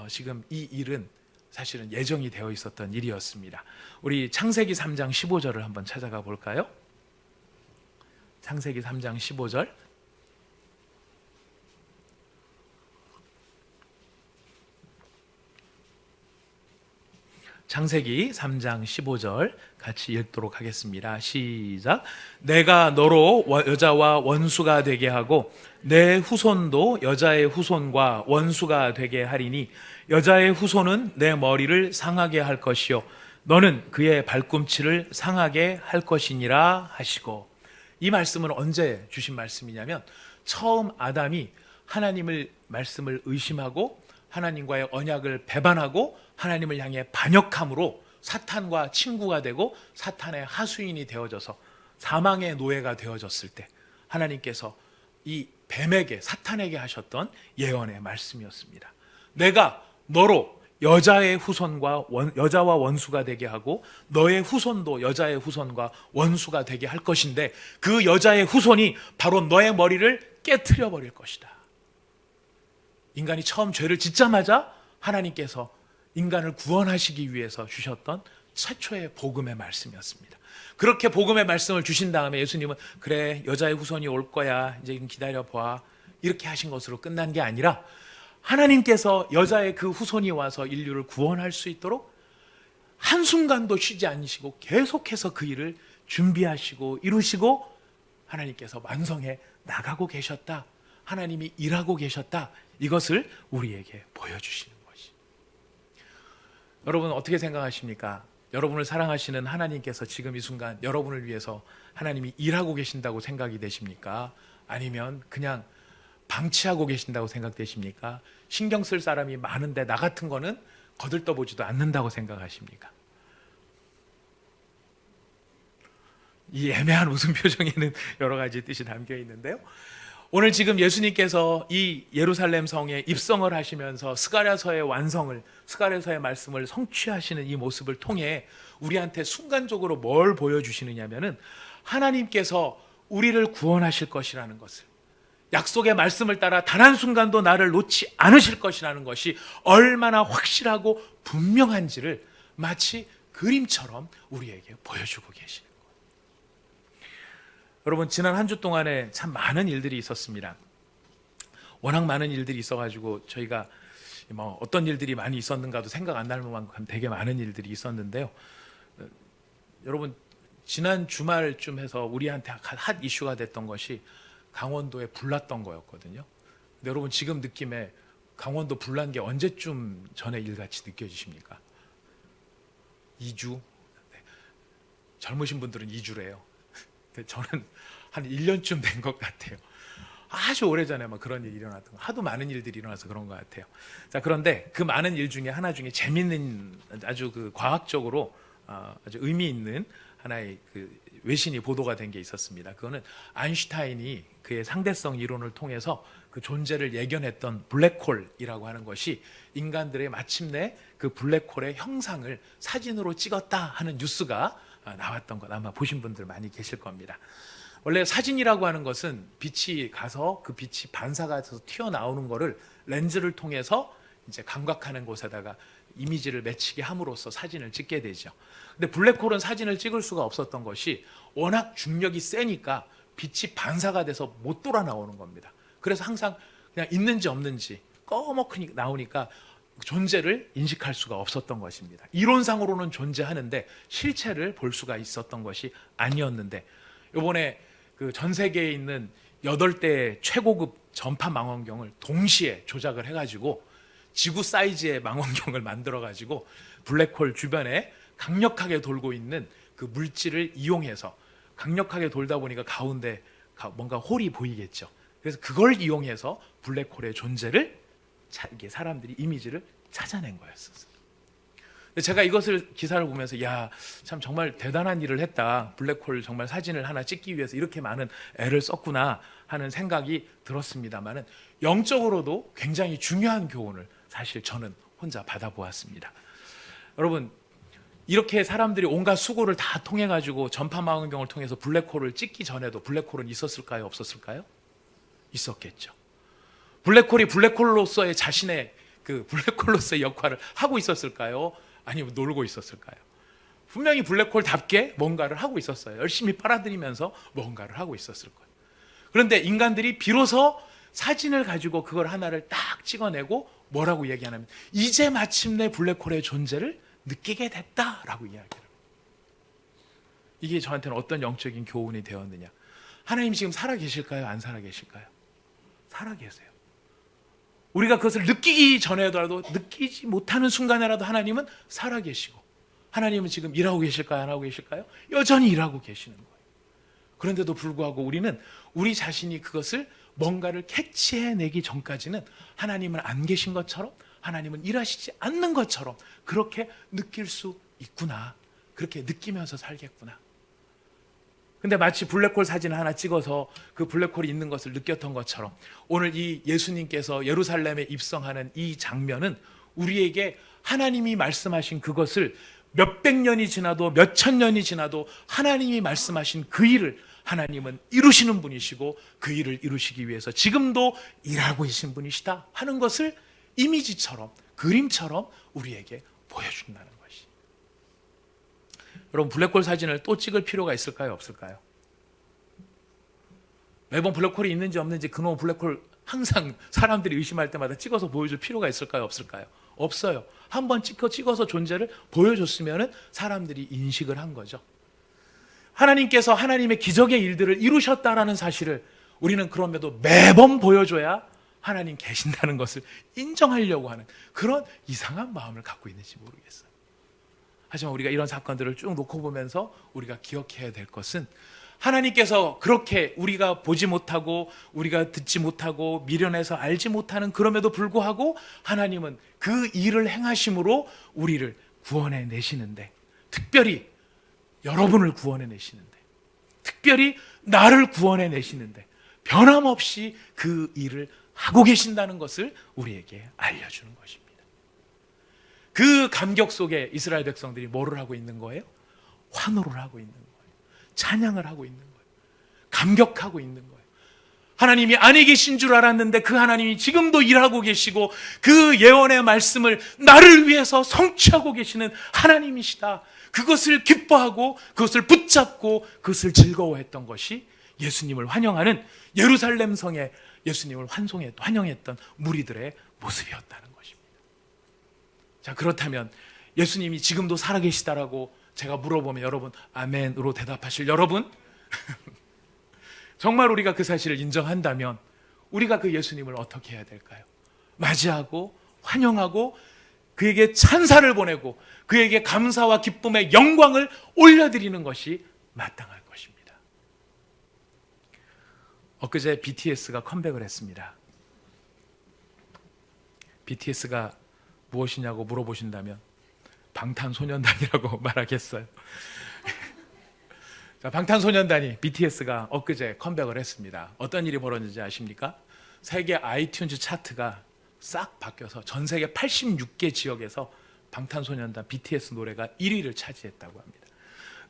Speaker 1: 지금 이 일은 사실은 예정이 되어 있었던 일이었습니다. 우리 창세기 3장 15절을 한번 찾아가 볼까요? 창세기 3장 15절. 창세기 3장 15절 같이 읽도록 하겠습니다. 시작. 내가 너로 여자와 원수가 되게 하고 내 후손도 여자의 후손과 원수가 되게 하리니 여자의 후손은 내 머리를 상하게 할 것이요 너는 그의 발꿈치를 상하게 할 것이니라 하시고. 이 말씀은 언제 주신 말씀이냐면 처음 아담이 하나님의 말씀을 의심하고 하나님과의 언약을 배반하고 하나님을 향해 반역함으로 사탄과 친구가 되고 사탄의 하수인이 되어져서 사망의 노예가 되어졌을 때 하나님께서 이 뱀에게 사탄에게 하셨던 예언의 말씀이었습니다. 내가 너로 여자의 후손과 여자와 원수가 되게 하고 너의 후손도 여자의 후손과 원수가 되게 할 것인데 그 여자의 후손이 바로 너의 머리를 깨트려 버릴 것이다. 인간이 처음 죄를 짓자마자 하나님께서 인간을 구원하시기 위해서 주셨던 최초의 복음의 말씀이었습니다. 그렇게 복음의 말씀을 주신 다음에 예수님은 그래, 여자의 후손이 올 거야, 이제 기다려봐, 이렇게 하신 것으로 끝난 게 아니라 하나님께서 여자의 그 후손이 와서 인류를 구원할 수 있도록 한순간도 쉬지 않으시고 계속해서 그 일을 준비하시고 이루시고 하나님께서 완성해 나가고 계셨다. 하나님이 일하고 계셨다. 이것을 우리에게 보여주시는 것이. 여러분 어떻게 생각하십니까? 여러분을 사랑하시는 하나님께서 지금 이 순간 여러분을 위해서 하나님이 일하고 계신다고 생각이 되십니까? 아니면 그냥 방치하고 계신다고 생각되십니까? 신경 쓸 사람이 많은데 나 같은 거는 거들떠보지도 않는다고 생각하십니까? 이 애매한 웃음 표정에는 여러 가지 뜻이 담겨 있는데요. 오늘 지금 예수님께서 이 예루살렘 성에 입성을 하시면서 스가랴서의 완성을, 스가랴서의 말씀을 성취하시는 이 모습을 통해 우리한테 순간적으로 뭘 보여주시느냐면은 하나님께서 우리를 구원하실 것이라는 것을, 약속의 말씀을 따라 단 한순간도 나를 놓지 않으실 것이라는 것이 얼마나 확실하고 분명한지를 마치 그림처럼 우리에게 보여주고 계시는 거예요. 여러분 지난 한 주 동안에 참 많은 일들이 있었습니다. 워낙 많은 일들이 있어가지고 저희가 뭐 어떤 일들이 많이 있었는가도 생각 안 날 만큼 되게 많은 일들이 있었는데요. 여러분 지난 주말쯤 해서 우리한테 핫 이슈가 됐던 것이 강원도에 불 났던 거였거든요. 근데 여러분 지금 느낌에 강원도 불 난 게 언제쯤 전의 일같이 느껴지십니까? 2주? 네. 젊으신 분들은 2주래요. 저는 한 1년쯤 된 것 같아요. 아주 오래전에 막 그런 일이 일어났던 거, 하도 많은 일들이 일어나서 그런 것 같아요. 자, 그런데 그 많은 일 중에 하나 중에 재밌는 아주 그 과학적으로 아주 의미 있는 하나의 그 외신이 보도가 된 게 있었습니다. 그거는 아인슈타인이 그의 상대성 이론을 통해서 그 존재를 예견했던 블랙홀이라고 하는 것이 인간들의 마침내 그 블랙홀의 형상을 사진으로 찍었다 하는 뉴스가 나왔던 것 아마 보신 분들 많이 계실 겁니다. 원래 사진이라고 하는 것은 빛이 가서 그 빛이 반사가 돼서 튀어나오는 거를 렌즈를 통해서 이제 감각하는 곳에다가 이미지를 맺히게 함으로써 사진을 찍게 되죠. 근데 블랙홀은 사진을 찍을 수가 없었던 것이 워낙 중력이 세니까 빛이 반사가 돼서 못 돌아 나오는 겁니다. 그래서 항상 그냥 있는지 없는지 꺼멓게 나오니까 존재를 인식할 수가 없었던 것입니다. 이론상으로는 존재하는데 실체를 볼 수가 있었던 것이 아니었는데, 이번에 그 전 세계에 있는 8대의 최고급 전파 망원경을 동시에 조작을 해가지고 지구 사이즈의 망원경을 만들어가지고 블랙홀 주변에 강력하게 돌고 있는 그 물질을 이용해서, 강력하게 돌다 보니까 가운데 뭔가 홀이 보이겠죠. 그래서 그걸 이용해서 블랙홀의 존재를 이게 사람들이 이미지를 찾아낸 거였어요. 제가 이것을 기사를 보면서 야, 참 정말 대단한 일을 했다. 블랙홀 정말 사진을 하나 찍기 위해서 이렇게 많은 애를 썼구나 하는 생각이 들었습니다만은 영적으로도 굉장히 중요한 교훈을 사실 저는 혼자 받아보았습니다. 여러분, 이렇게 사람들이 온갖 수고를 다 통해 가지고 전파망원경을 통해서 블랙홀을 찍기 전에도 블랙홀은 있었을까요? 없었을까요? 있었겠죠. 블랙홀이 블랙홀로서의 자신의 그 블랙홀로서의 역할을 하고 있었을까요? 아니면 놀고 있었을까요? 분명히 블랙홀답게 뭔가를 하고 있었어요. 열심히 빨아들이면서 뭔가를 하고 있었을 거예요. 그런데 인간들이 비로소 사진을 가지고 그걸 하나를 딱 찍어내고 뭐라고 얘기하냐면 이제 마침내 블랙홀의 존재를 느끼게 됐다라고 이야기를. 이게 저한테는 어떤 영적인 교훈이 되었느냐. 하나님 지금 살아 계실까요? 안 살아 계실까요? 살아 계세요. 우리가 그것을 느끼기 전에라도, 느끼지 못하는 순간에라도 하나님은 살아 계시고, 하나님은 지금 일하고 계실까요? 안 하고 계실까요? 여전히 일하고 계시는 거예요. 그런데도 불구하고 우리는 우리 자신이 그것을 뭔가를 캐치해내기 전까지는 하나님은 안 계신 것처럼, 하나님은 일하시지 않는 것처럼 그렇게 느낄 수 있구나. 그렇게 느끼면서 살겠구나. 근데 마치 블랙홀 사진을 하나 찍어서 그 블랙홀이 있는 것을 느꼈던 것처럼 오늘 이 예수님께서 예루살렘에 입성하는 이 장면은 우리에게 하나님이 말씀하신 그것을 몇백 년이 지나도 몇천 년이 지나도 하나님이 말씀하신 그 일을 하나님은 이루시는 분이시고 그 일을 이루시기 위해서 지금도 일하고 계신 분이시다 하는 것을 이미지처럼, 그림처럼 우리에게 보여준다는 것이. 여러분, 블랙홀 사진을 또 찍을 필요가 있을까요? 없을까요? 매번 블랙홀이 있는지 없는지 그놈 블랙홀 항상 사람들이 의심할 때마다 찍어서 보여줄 필요가 있을까요? 없을까요? 없어요. 한번 찍어서 존재를 보여줬으면 사람들이 인식을 한 거죠. 하나님께서 하나님의 기적의 일들을 이루셨다라는 사실을 우리는 그럼에도 매번 보여줘야 하나님 계신다는 것을 인정하려고 하는 그런 이상한 마음을 갖고 있는지 모르겠어요. 하지만 우리가 이런 사건들을 쭉 놓고 보면서 우리가 기억해야 될 것은 하나님께서 그렇게 우리가 보지 못하고 우리가 듣지 못하고 미련해서 알지 못하는, 그럼에도 불구하고 하나님은 그 일을 행하심으로 우리를 구원해 내시는데, 특별히 여러분을 구원해 내시는데, 특별히 나를 구원해 내시는데 변함없이 그 일을 하고 계신다는 것을 우리에게 알려주는 것입니다. 그 감격 속에 이스라엘 백성들이 뭐를 하고 있는 거예요? 환호를 하고 있는 거예요. 찬양을 하고 있는 거예요. 감격하고 있는 거예요. 하나님이 안에 계신 줄 알았는데 그 하나님이 지금도 일하고 계시고 그 예언의 말씀을 나를 위해서 성취하고 계시는 하나님이시다. 그것을 기뻐하고 그것을 붙잡고 그것을 즐거워했던 것이 예수님을 환영하는 예루살렘 성의 예수님을 환영했던 무리들의 모습이었다는 것입니다. 자, 그렇다면 예수님이 지금도 살아계시다라고 제가 물어보면 여러분 아멘으로 대답하실 여러분? 정말 우리가 그 사실을 인정한다면 우리가 그 예수님을 어떻게 해야 될까요? 맞이하고 환영하고 그에게 찬사를 보내고 그에게 감사와 기쁨의 영광을 올려드리는 것이 마땅할 것입니다. 엊그제 BTS가 컴백을 했습니다. BTS가 무엇이냐고 물어보신다면 방탄소년단이라고 말하겠어요. 자, 방탄소년단이 BTS가 엊그제 컴백을 했습니다. 어떤 일이 벌어졌는지 아십니까? 세계 아이튠즈 차트가 싹 바뀌어서 전 세계 86개 지역에서 방탄소년단 BTS 노래가 1위를 차지했다고 합니다.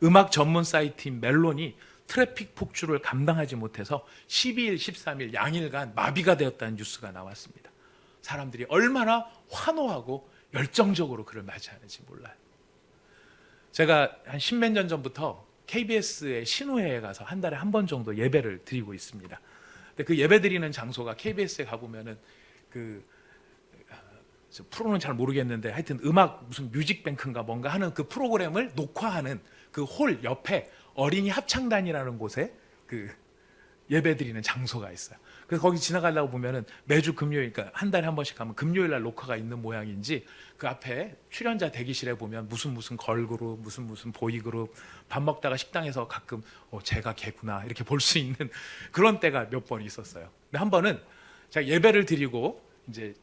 Speaker 1: 음악 전문 사이트인 멜론이 트래픽 폭주를 감당하지 못해서 12일, 13일 양일간 마비가 되었다는 뉴스가 나왔습니다. 사람들이 얼마나 환호하고 열정적으로 그를 맞이하는지 몰라요. 제가 한 십몇 년 전부터 KBS의 신우회에 가서 한 달에 한 번 정도 예배를 드리고 있습니다. 근데 그 예배 드리는 장소가 KBS에 가보면은 프로는 잘 모르겠는데 하여튼 음악 무슨 뮤직뱅크인가 뭔가 하는 그 프로그램을 녹화하는 그 홀 옆에 어린이 합창단이라는 곳에 그 예배 드리는 장소가 있어요. 그래서 거기 지나가려고 보면은 매주 금요일, 그러니까 한 달에 한 번씩 가면 금요일 날 녹화가 있는 모양인지 그 앞에 출연자 대기실에 보면 무슨 걸그룹, 무슨 보이그룹 밥 먹다가 식당에서 가끔 제가 걔구나 이렇게 볼 수 있는 그런 때가 몇 번 있었어요. 근데 한 번은 제가 예배를 드리고 이제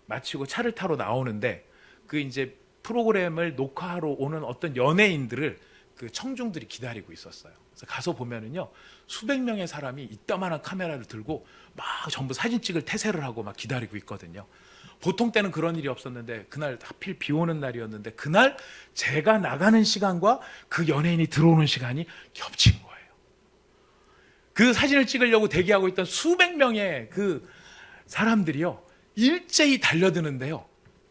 Speaker 1: 마치고 차를 타러 나오는데 그 이제 프로그램을 녹화하러 오는 어떤 연예인들을 그 청중들이 기다리고 있었어요. 그래서 가서 보면은요 수백 명의 사람이 이따만한 카메라를 들고 막 전부 사진 찍을 태세를 하고 막 기다리고 있거든요. 보통 때는 그런 일이 없었는데 그날 하필 비 오는 날이었는데 그날 제가 나가는 시간과 그 연예인이 들어오는 시간이 겹친 거예요. 그 사진을 찍으려고 대기하고 있던 수백 명의 그 사람들이요 일제히 달려드는데요.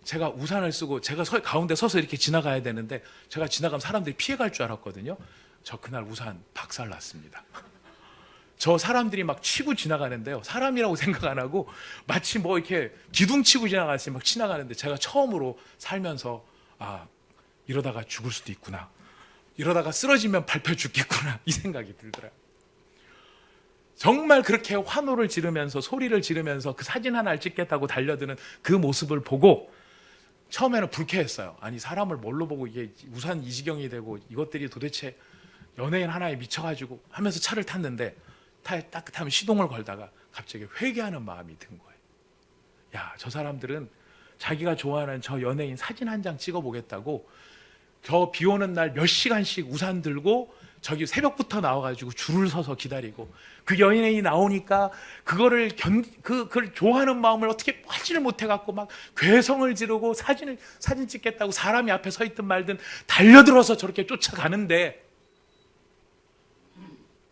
Speaker 1: 제가 우산을 쓰고 제가 가운데 서서 이렇게 지나가야 되는데 제가 지나가면 사람들이 피해갈 줄 알았거든요. 저 그날 우산 박살났습니다. 저 사람들이 막 치고 지나가는데요. 사람이라고 생각 안 하고 마치 뭐 이렇게 기둥 치고 지나가듯이 막 지나가는데 제가 처음으로 살면서 이러다가 죽을 수도 있구나. 이러다가 쓰러지면 밟혀 죽겠구나. 이 생각이 들더라고요. 정말 그렇게 환호를 지르면서 소리를 지르면서 그 사진 하나를 찍겠다고 달려드는 그 모습을 보고 처음에는 불쾌했어요. 아니 사람을 뭘로 보고 이게 우산 이 지경이 되고 이것들이 도대체 연예인 하나에 미쳐가지고 하면서 차를 탔는데 따뜻하면 시동을 걸다가 갑자기 회개하는 마음이 든 거예요. 야, 저 사람들은 자기가 좋아하는 저 연예인 사진 한 장 찍어보겠다고 저 비 오는 날 몇 시간씩 우산 들고 저기 새벽부터 나와가지고 줄을 서서 기다리고 그 연예인이 나오니까 그걸 좋아하는 마음을 어떻게 하지를 못해갖고 막 괴성을 지르고 사진 찍겠다고 사람이 앞에 서 있든 말든 달려들어서 저렇게 쫓아가는데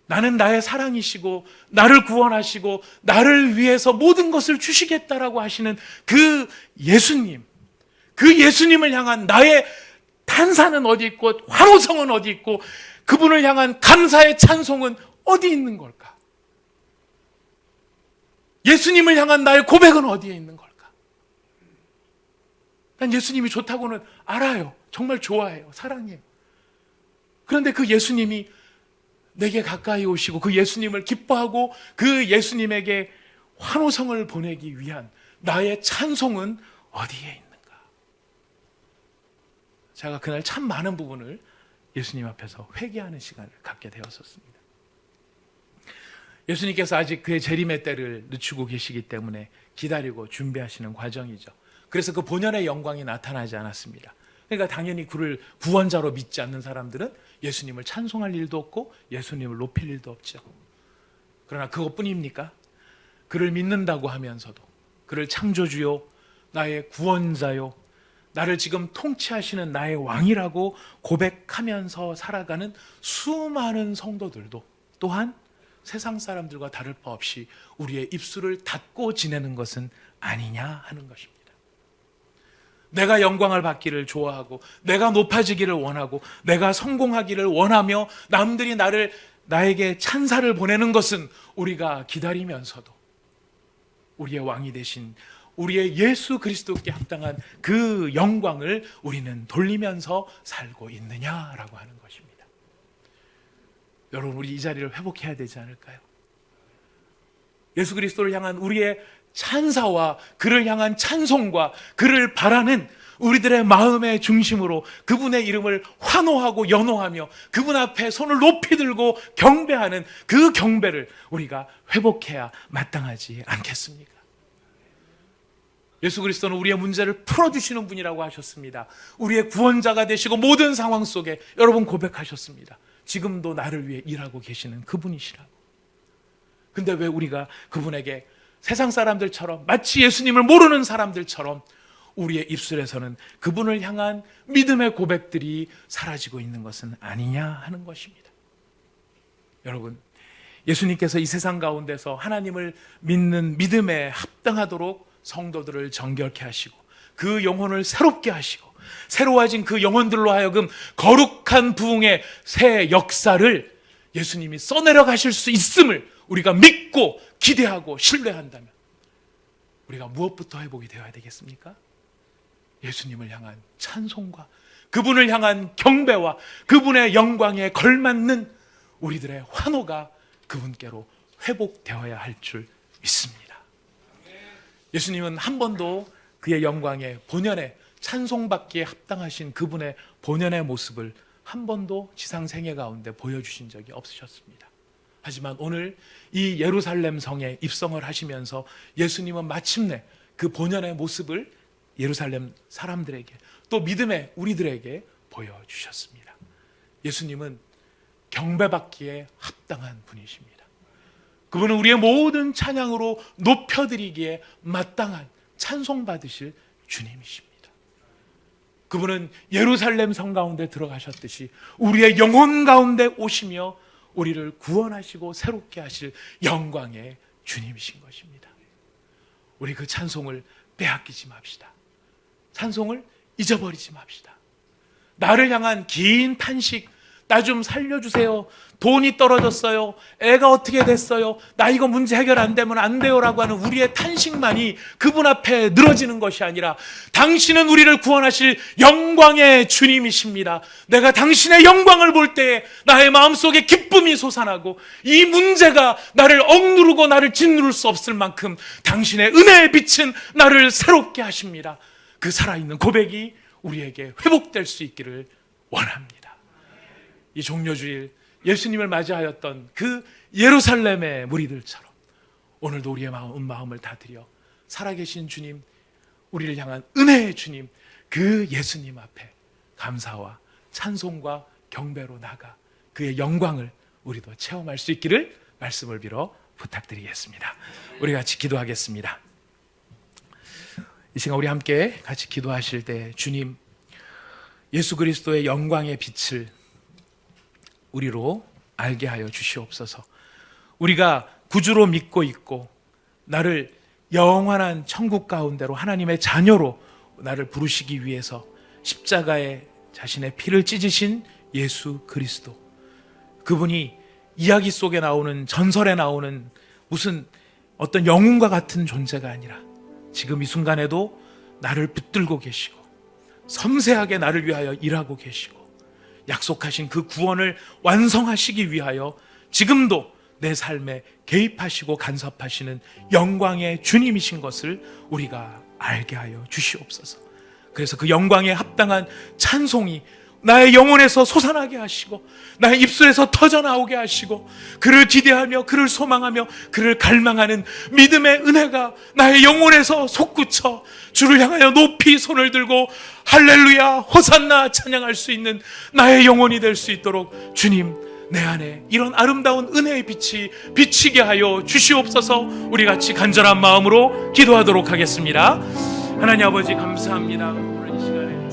Speaker 1: 나는 나의 사랑이시고 나를 구원하시고 나를 위해서 모든 것을 주시겠다라고 하시는 그 예수님을 향한 나의 탄사는 어디 있고 환호성은 어디 있고 그분을 향한 감사의 찬송은 어디 있는 걸까? 예수님을 향한 나의 고백은 어디에 있는 걸까? 난 예수님이 좋다고는 알아요. 정말 좋아해요. 사랑해요. 그런데 그 예수님이 내게 가까이 오시고 그 예수님을 기뻐하고 그 예수님에게 환호성을 보내기 위한 나의 찬송은 어디에 있는가? 제가 그날 참 많은 부분을 예수님 앞에서 회개하는 시간을 갖게 되었었습니다. 예수님께서 아직 그의 재림의 때를 늦추고 계시기 때문에 기다리고 준비하시는 과정이죠. 그래서 그 본연의 영광이 나타나지 않았습니다. 그러니까 당연히 그를 구원자로 믿지 않는 사람들은 예수님을 찬송할 일도 없고 예수님을 높일 일도 없죠. 그러나 그것뿐입니까? 그를 믿는다고 하면서도 그를 창조주요 나의 구원자요 나를 지금 통치하시는 나의 왕이라고 고백하면서 살아가는 수많은 성도들도 또한 세상 사람들과 다를 바 없이 우리의 입술을 닫고 지내는 것은 아니냐 하는 것입니다. 내가 영광을 받기를 좋아하고 내가 높아지기를 원하고 내가 성공하기를 원하며 남들이 나에게 찬사를 보내는 것은 우리가 기다리면서도 우리의 왕이 되신 우리의 예수 그리스도께 합당한 그 영광을 우리는 돌리면서 살고 있느냐라고 하는 것입니다. 여러분, 우리 이 자리를 회복해야 되지 않을까요? 예수 그리스도를 향한 우리의 찬사와 그를 향한 찬송과 그를 바라는 우리들의 마음의 중심으로 그분의 이름을 환호하고 연호하며 그분 앞에 손을 높이 들고 경배하는 그 경배를 우리가 회복해야 마땅하지 않겠습니까? 예수 그리스도는 우리의 문제를 풀어주시는 분이라고 하셨습니다. 우리의 구원자가 되시고 모든 상황 속에 여러분 고백하셨습니다. 지금도 나를 위해 일하고 계시는 그분이시라고. 근데 왜 우리가 그분에게 세상 사람들처럼, 마치 예수님을 모르는 사람들처럼 우리의 입술에서는 그분을 향한 믿음의 고백들이 사라지고 있는 것은 아니냐 하는 것입니다. 여러분, 예수님께서 이 세상 가운데서 하나님을 믿는 믿음에 합당하도록 성도들을 정결케 하시고 그 영혼을 새롭게 하시고 새로워진 그 영혼들로 하여금 거룩한 부흥의 새 역사를 예수님이 써내려 가실 수 있음을 우리가 믿고 기대하고 신뢰한다면 우리가 무엇부터 회복이 되어야 되겠습니까? 예수님을 향한 찬송과 그분을 향한 경배와 그분의 영광에 걸맞는 우리들의 환호가 그분께로 회복되어야 할 줄 믿습니다. 예수님은 한 번도 그의 영광의 본연의 찬송받기에 합당하신 그분의 본연의 모습을 한 번도 지상 생애 가운데 보여주신 적이 없으셨습니다. 하지만 오늘 이 예루살렘 성에 입성을 하시면서 예수님은 마침내 그 본연의 모습을 예루살렘 사람들에게 또 믿음의 우리들에게 보여주셨습니다. 예수님은 경배받기에 합당한 분이십니다. 그분은 우리의 모든 찬양으로 높여드리기에 마땅한 찬송받으실 주님이십니다. 그분은 예루살렘 성 가운데 들어가셨듯이 우리의 영혼 가운데 오시며 우리를 구원하시고 새롭게 하실 영광의 주님이신 것입니다. 우리 그 찬송을 빼앗기지 맙시다. 찬송을 잊어버리지 맙시다. 나를 향한 긴 탄식, 나 좀 살려주세요, 돈이 떨어졌어요, 애가 어떻게 됐어요, 나 이거 문제 해결 안 되면 안 돼요라고 하는 우리의 탄식만이 그분 앞에 늘어지는 것이 아니라 당신은 우리를 구원하실 영광의 주님이십니다. 내가 당신의 영광을 볼 때에 나의 마음속에 기쁨이 솟아나고 이 문제가 나를 억누르고 나를 짓누를 수 없을 만큼 당신의 은혜의 빛은 나를 새롭게 하십니다. 그 살아있는 고백이 우리에게 회복될 수 있기를 원합니다. 이 종려주일 예수님을 맞이하였던 그 예루살렘의 무리들처럼 오늘도 우리의 마음을 다 드려 살아계신 주님, 우리를 향한 은혜의 주님, 그 예수님 앞에 감사와 찬송과 경배로 나가 그의 영광을 우리도 체험할 수 있기를 말씀을 빌어 부탁드리겠습니다. 우리 같이 기도하겠습니다. 이 시간 우리 함께 같이 기도하실 때 주님, 예수 그리스도의 영광의 빛을 우리로 알게 하여 주시옵소서. 우리가 구주로 믿고 있고 나를 영원한 천국 가운데로 하나님의 자녀로 나를 부르시기 위해서 십자가에 자신의 피를 찢으신 예수 그리스도, 그분이 이야기 속에 나오는, 전설에 나오는 무슨 어떤 영웅과 같은 존재가 아니라 지금 이 순간에도 나를 붙들고 계시고 섬세하게 나를 위하여 일하고 계시고 약속하신 그 구원을 완성하시기 위하여 지금도 내 삶에 개입하시고 간섭하시는 영광의 주님이신 것을 우리가 알게 하여 주시옵소서. 그래서 그 영광에 합당한 찬송이 나의 영혼에서 솟아나게 하시고 나의 입술에서 터져나오게 하시고 그를 기대하며 그를 소망하며 그를 갈망하는 믿음의 은혜가 나의 영혼에서 솟구쳐 주를 향하여 높이 손을 들고 할렐루야 호산나 찬양할 수 있는 나의 영혼이 될 수 있도록 주님, 내 안에 이런 아름다운 은혜의 빛이 비치게 하여 주시옵소서. 우리 같이 간절한 마음으로 기도하도록 하겠습니다. 하나님 아버지, 감사합니다. 오늘 이 시간에